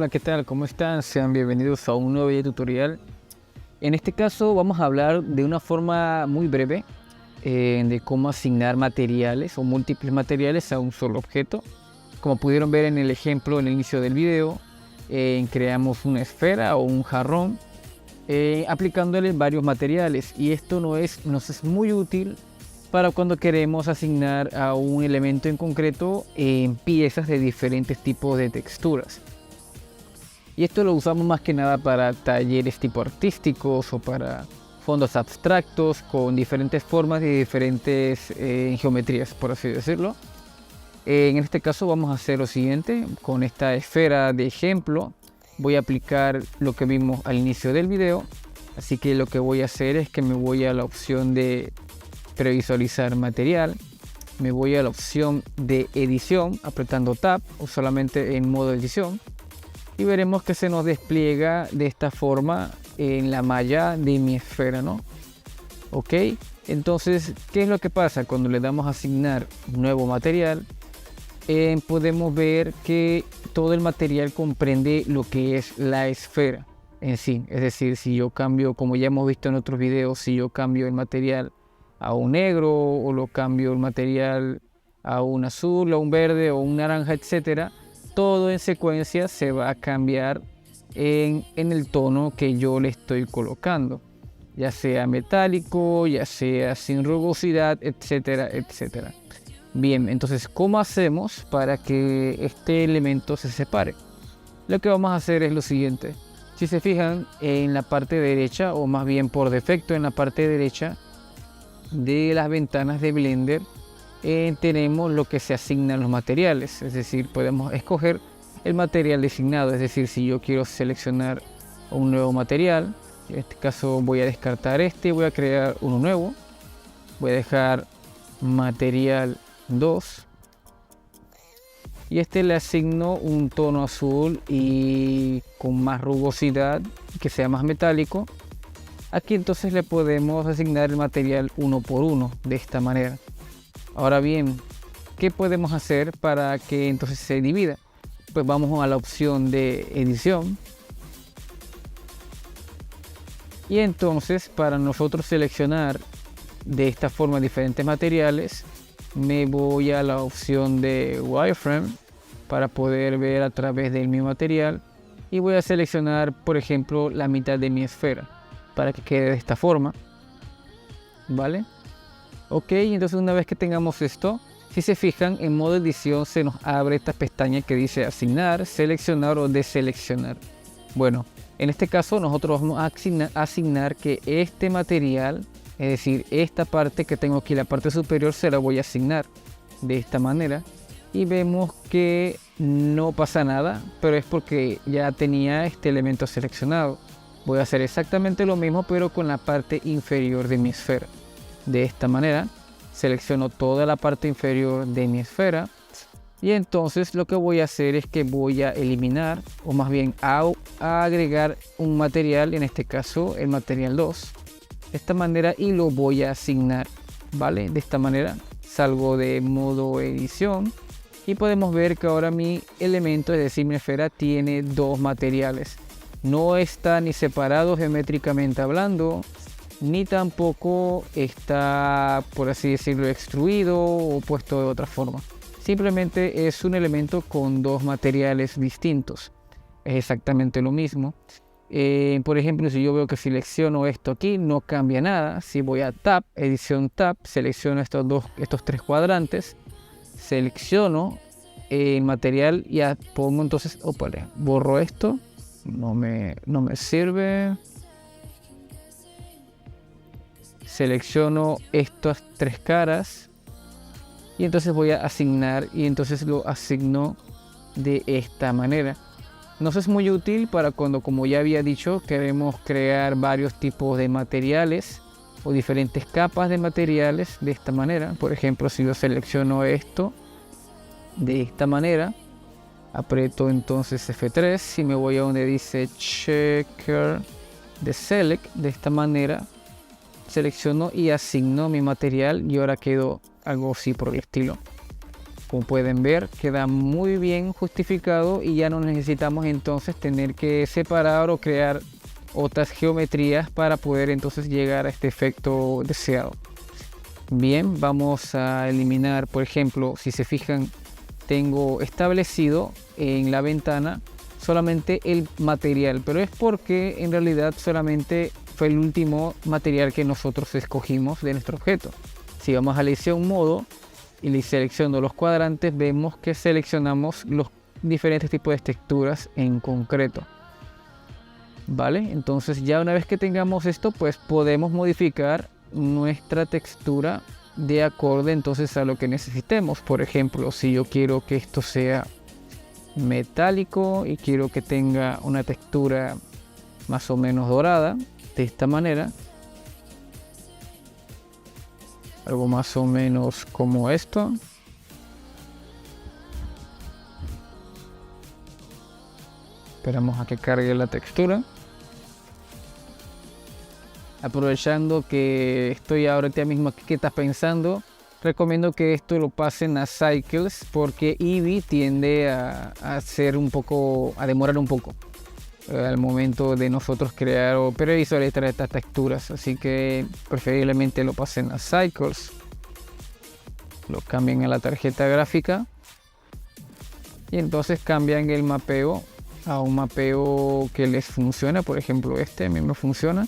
Hola, ¿qué tal? ¿Cómo están? Sean bienvenidos a un nuevo video tutorial. En este caso vamos a hablar de una forma muy breve de cómo asignar materiales o múltiples materiales a un solo objeto. Como pudieron ver en el ejemplo en el inicio del video, creamos una esfera o un jarrón aplicándole varios materiales, y esto nos es muy útil para cuando queremos asignar a un elemento en concreto piezas de diferentes tipos de texturas. Y esto lo usamos más que nada para talleres tipo artísticos o para fondos abstractos con diferentes formas y diferentes geometrías, por así decirlo. En este caso vamos a hacer lo siguiente. Con esta esfera de ejemplo voy a aplicar lo que vimos al inicio del video. Así que lo que voy a hacer es que me voy a la opción de previsualizar material. Me voy a la opción de edición apretando Tab o solamente en modo edición. Y veremos que se nos despliega de esta forma en la malla de mi esfera, ¿no? Ok, entonces, ¿qué es lo que pasa? Cuando le damos a asignar nuevo material, podemos ver que todo el material comprende lo que es la esfera en sí. Es decir, si yo cambio, como ya hemos visto en otros videos, si yo cambio el material a un negro o lo cambio el material a un azul, a un verde o un naranja, etcétera, todo en secuencia se va a cambiar en el tono que yo le estoy colocando, ya sea metálico, ya sea sin rugosidad, etcétera, etcétera. Bien, entonces, ¿cómo hacemos para que este elemento se separe? Lo que vamos a hacer es lo siguiente. Si se fijan en la parte derecha, o más bien por defecto en la parte derecha de las ventanas de Blender, tenemos lo que se asignan los materiales, es decir, podemos escoger el material designado. Es decir, si yo quiero seleccionar un nuevo material, en este caso voy a descartar este y voy a crear uno nuevo. Voy a dejar material 2 y este le asigno un tono azul y con más rugosidad, que sea más metálico. Aquí entonces le podemos asignar el material uno por uno de esta manera. Ahora bien, ¿qué podemos hacer para que entonces se divida? Pues vamos a la opción de edición. Y entonces, para nosotros seleccionar de esta forma diferentes materiales, me voy a la opción de wireframe para poder ver a través de mi material. Y voy a seleccionar, por ejemplo, la mitad de mi esfera para que quede de esta forma. ¿Vale? Ok, entonces una vez que tengamos esto, si se fijan, en modo edición se nos abre esta pestaña que dice asignar, seleccionar o deseleccionar. Bueno, en este caso nosotros vamos a asignar que este material, es decir, esta parte que tengo aquí, la parte superior, se la voy a asignar de esta manera. Y vemos que no pasa nada, pero es porque ya tenía este elemento seleccionado. Voy a hacer exactamente lo mismo, pero con la parte inferior de mi esfera. De esta manera selecciono toda la parte inferior de mi esfera, y entonces lo que voy a hacer es que voy a eliminar, o más bien a agregar un material, en este caso el material 2, de esta manera, y lo voy a asignar, ¿vale? De esta manera salgo de modo edición y podemos ver que ahora mi elemento, es decir, mi esfera, tiene dos materiales. No está ni separado geométricamente hablando, ni tampoco está, por así decirlo, extruido o puesto de otra forma. Simplemente es un elemento con dos materiales distintos. Es exactamente lo mismo. Por ejemplo, si yo veo que selecciono esto aquí, no cambia nada. Si voy a Tab, edición Tab, selecciono estos tres cuadrantes, selecciono el material y pongo entonces, borro esto, no me sirve. Selecciono estas tres caras y entonces voy a asignar, y entonces lo asigno de esta manera. Nos es muy útil para cuando, como ya había dicho, queremos crear varios tipos de materiales o diferentes capas de materiales de esta manera. Por ejemplo, si yo selecciono esto de esta manera, aprieto entonces F3 y me voy a donde dice Checker de Select. De esta manera selecciono y asigno mi material y ahora quedó algo así por el estilo. Como pueden ver, queda muy bien justificado y ya no necesitamos entonces tener que separar o crear otras geometrías para poder entonces llegar a este efecto deseado. Bien, vamos a eliminar, por ejemplo, si se fijan, tengo establecido en la ventana solamente el material, pero es porque en realidad solamente fue el último material que nosotros escogimos de nuestro objeto. Si vamos a la edición modo y le selecciono los cuadrantes, vemos que seleccionamos los diferentes tipos de texturas en concreto. Vale, entonces ya una vez que tengamos esto, pues podemos modificar nuestra textura de acorde entonces a lo que necesitemos. Por ejemplo, si yo quiero que esto sea metálico y quiero que tenga una textura más o menos dorada, de esta manera, algo más o menos como esto. Esperamos a que cargue la textura. Aprovechando que estoy ahorita mismo aquí, ¿qué estás pensando? Recomiendo que esto lo pasen a Cycles porque Eevee tiende a demorar un poco al momento de nosotros crear o previsualizar estas texturas, así que preferiblemente lo pasen a Cycles, lo cambien a la tarjeta gráfica y entonces cambian el mapeo a un mapeo que les funciona. Por ejemplo, este a mí me funciona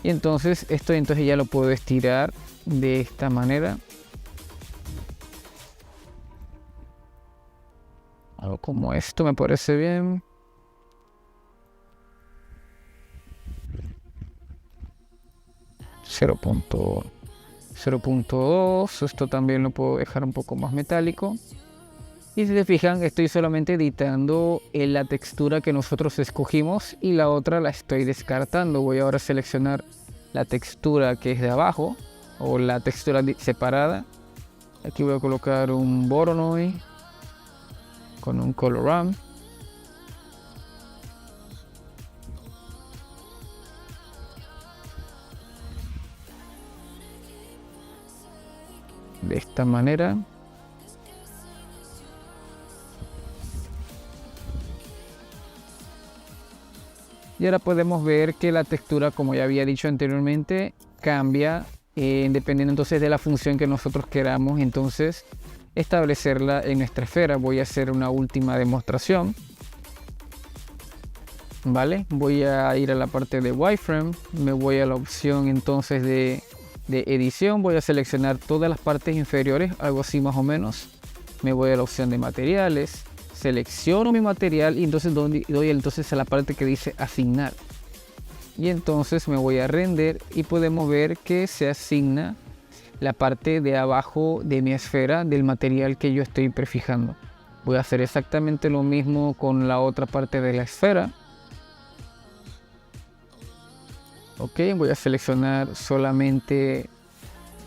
y entonces esto ya lo puedo estirar de esta manera, algo como esto me parece bien. Cero punto 0.2, esto también lo puedo dejar un poco más metálico. Y si se fijan, estoy solamente editando la textura que nosotros escogimos y la otra la estoy descartando. Voy ahora a seleccionar la textura que es de abajo o la textura separada. Aquí voy a colocar un Voronoi con un color ramp. De esta manera. Y ahora podemos ver que la textura, como ya había dicho anteriormente, cambia dependiendo entonces de la función que nosotros queramos entonces establecerla en nuestra esfera. Voy a hacer una última demostración. Vale, voy a ir a la parte de wireframe, me voy a la opción entonces de edición, voy a seleccionar todas las partes inferiores, algo así más o menos. Me voy a la opción de materiales, selecciono mi material y entonces doy entonces a la parte que dice asignar. Y entonces me voy a render y podemos ver que se asigna la parte de abajo de mi esfera del material que yo estoy prefijando. Voy a hacer exactamente lo mismo con la otra parte de la esfera. Ok, voy a seleccionar solamente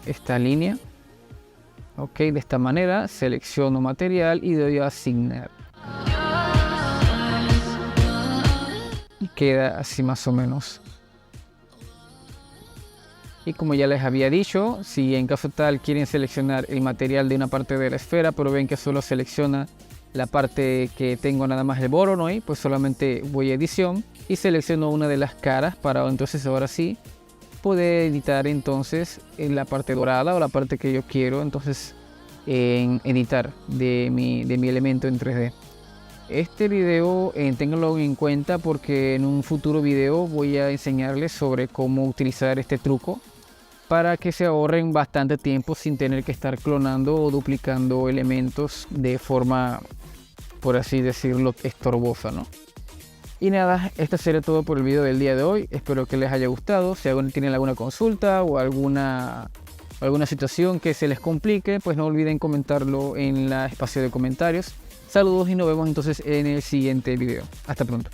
esta línea. Ok, de esta manera selecciono material y doy a asignar. Y queda así más o menos. Y como ya les había dicho, si en caso tal quieren seleccionar el material de una parte de la esfera, pero ven que solo selecciona la parte que tengo nada más el Voronoi, pues solamente voy a edición y selecciono una de las caras para entonces ahora sí poder editar entonces en la parte dorada o la parte que yo quiero entonces en editar de mi elemento en 3D. Este video ténganlo en cuenta porque en un futuro video voy a enseñarles sobre cómo utilizar este truco para que se ahorren bastante tiempo sin tener que estar clonando o duplicando elementos de forma, por así decirlo, estorbosa, ¿no? Y nada, esto sería todo por el video del día de hoy. Espero que les haya gustado. Si tienen alguna consulta o alguna situación que se les complique, pues no olviden comentarlo en el espacio de comentarios. Saludos y nos vemos entonces en el siguiente video. Hasta pronto.